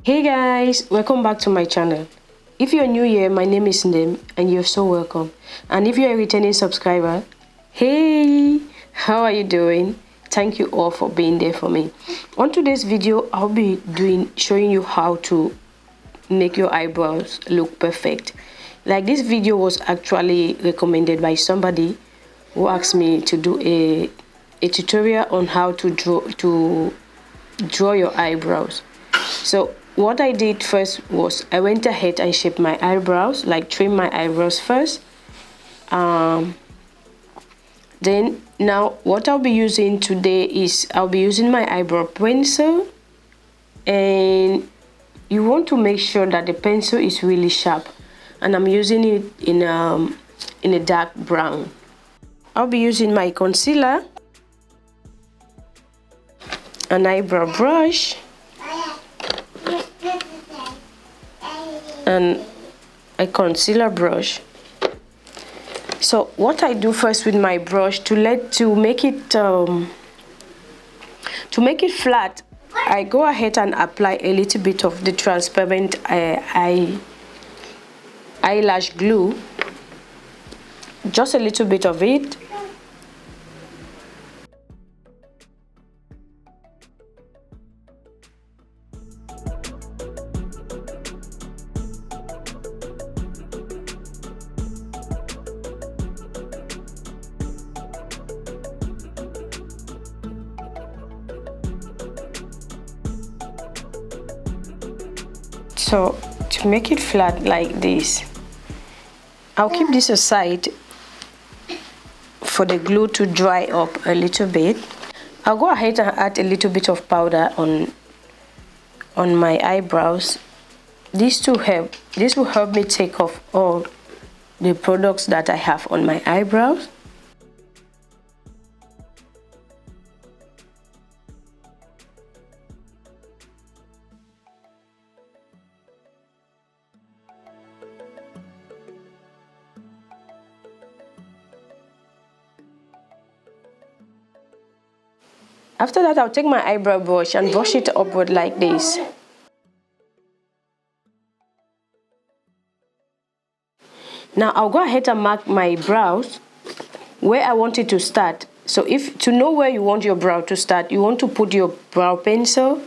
Hey guys, welcome back to my channel. If you're new here, my name is Nem and you're so welcome. And if you're a returning subscriber, hey, how are you doing? Thank you all for being there for me. On today's video, I'll be showing you how to make your eyebrows look perfect. Like, this video was actually recommended by somebody who asked me to do a tutorial on how to draw your eyebrows. So what I did first was I went ahead and shaped my eyebrows, like trim my eyebrows first. Then now what I'll be using today is I'll be using my eyebrow pencil, and you want to make sure that the pencil is really sharp, and I'm using it in a dark brown. I'll be using my concealer, an eyebrow brush, and a concealer brush. So what I do first with my brush to make it flat, I go ahead and apply a little bit of the transparent eyelash glue, just a little bit of it. So to make it flat like this, I'll keep this aside for the glue to dry up a little bit. I'll go ahead and add a little bit of powder on my eyebrows. This will help me take off all the products that I have on my eyebrows. After that, I'll take my eyebrow brush and brush it upward like this. Now I'll go ahead and mark my brows where I want it to start. So to know where you want your brow to start, you want to put your brow pencil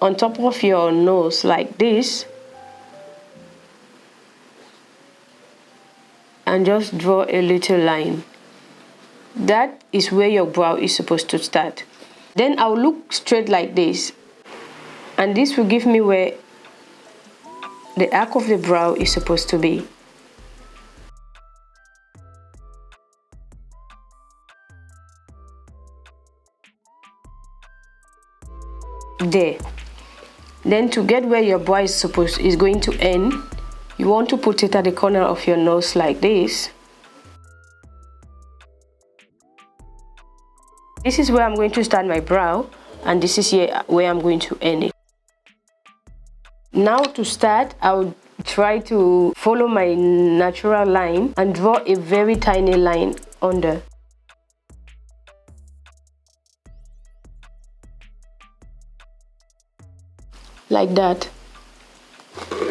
on top of your nose like this and just draw a little line. That is where your brow is supposed to start. Then I'll look straight like this, and this will give me where the arc of the brow is supposed to be. There. Then to get where your brow is going to end, you want to put it at the corner of your nose like this. This is where I'm going to start my brow, and this is where I'm going to end it. Now to start, I'll try to follow my natural line and draw a very tiny line under. Like that.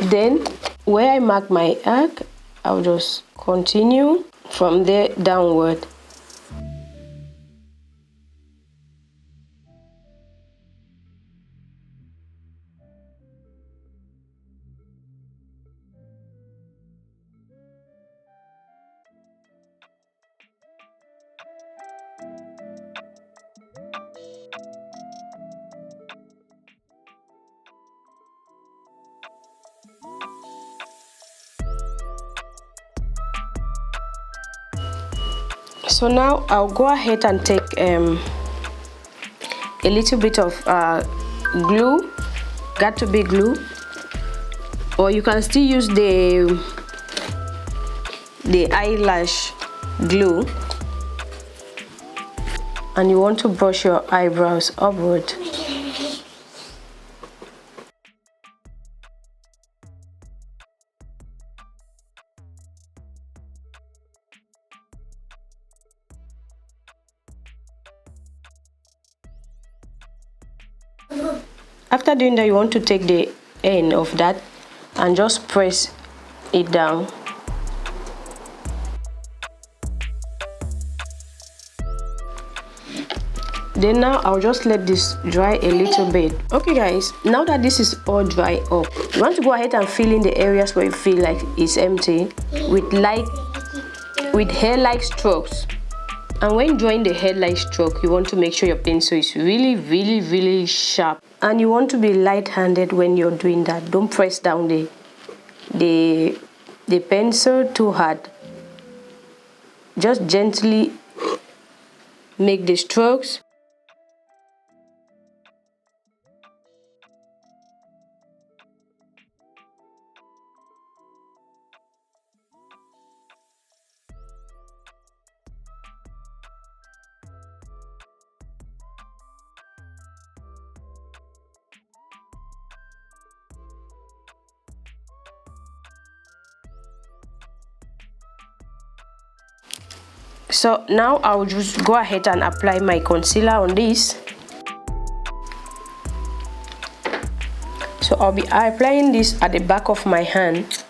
Then where I mark my arc, I'll just continue from there downward. So now I'll go ahead and take a little bit of glue, got to be glue, or you can still use the eyelash glue, and you want to brush your eyebrows upward. After doing that, you want to take the end of that and just press it down. Then now I'll just let this dry a little bit. Okay guys, now that this is all dry up, you want to go ahead and fill in the areas where you feel like it's empty with hair-like strokes. And when drawing the hair-like stroke, you want to make sure your pencil is really sharp, and you want to be light-handed when you're doing that. Don't press down the pencil too hard. Just gently make the strokes. So now I'll just go ahead and apply my concealer on this. So I'll be applying this at the back of my hand.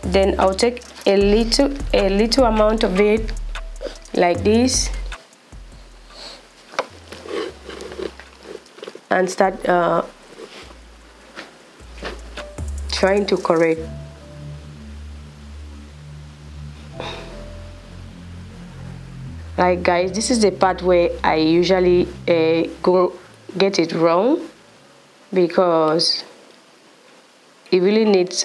Then I'll take a little amount of it like this and start trying to correct. Like guys, this is the part where I usually get it wrong, because it really needs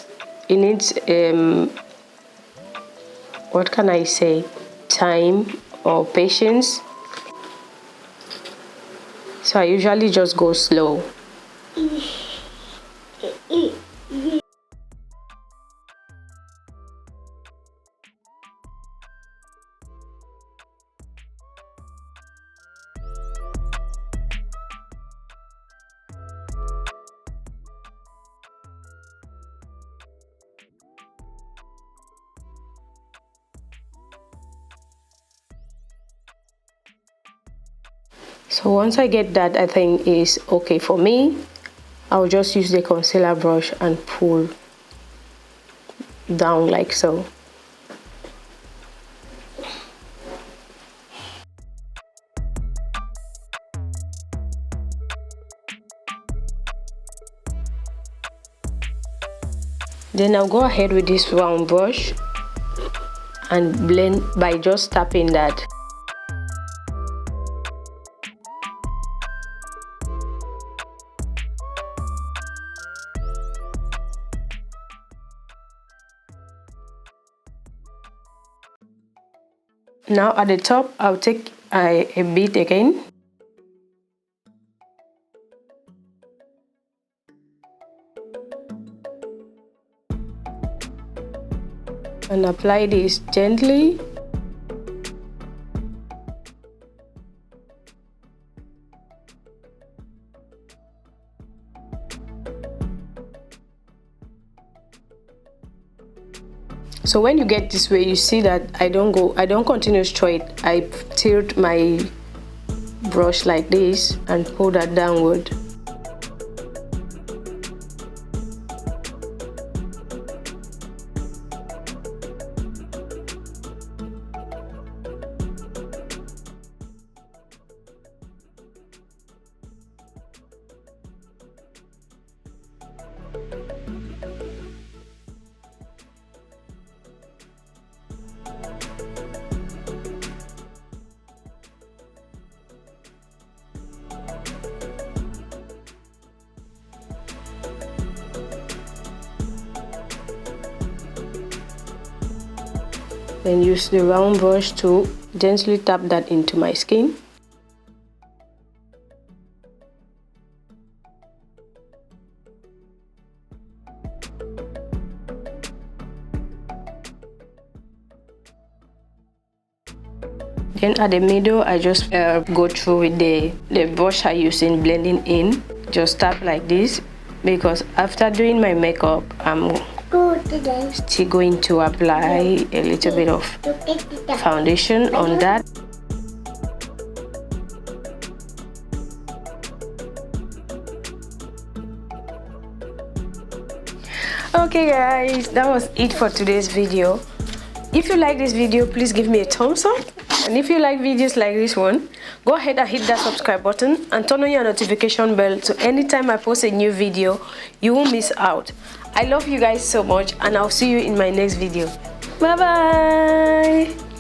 what can I say, time or patience. So I usually just go slow. So once I get that I think is okay for me, I'll just use the concealer brush and pull down like so. Then I'll go ahead with this round brush and blend by just tapping that. Now at the top, I'll take a bit again. And apply this gently. So when you get this way, you see that I don't continue straight. I tilt my brush like this and pull that downward. Then use the round brush to gently tap that into my skin. Then at the middle, I just go through with the brush I use in blending in. Just tap like this, because after doing my makeup, I'm Still going to apply a little bit of foundation on that. Okay guys, that was it for today's video. If you like this video, please give me a thumbs up, and if you like videos like this one, go ahead and hit that subscribe button and turn on your notification bell so anytime I post a new video you won't miss out. I love you guys so much, and I'll see you in my next video. Bye bye.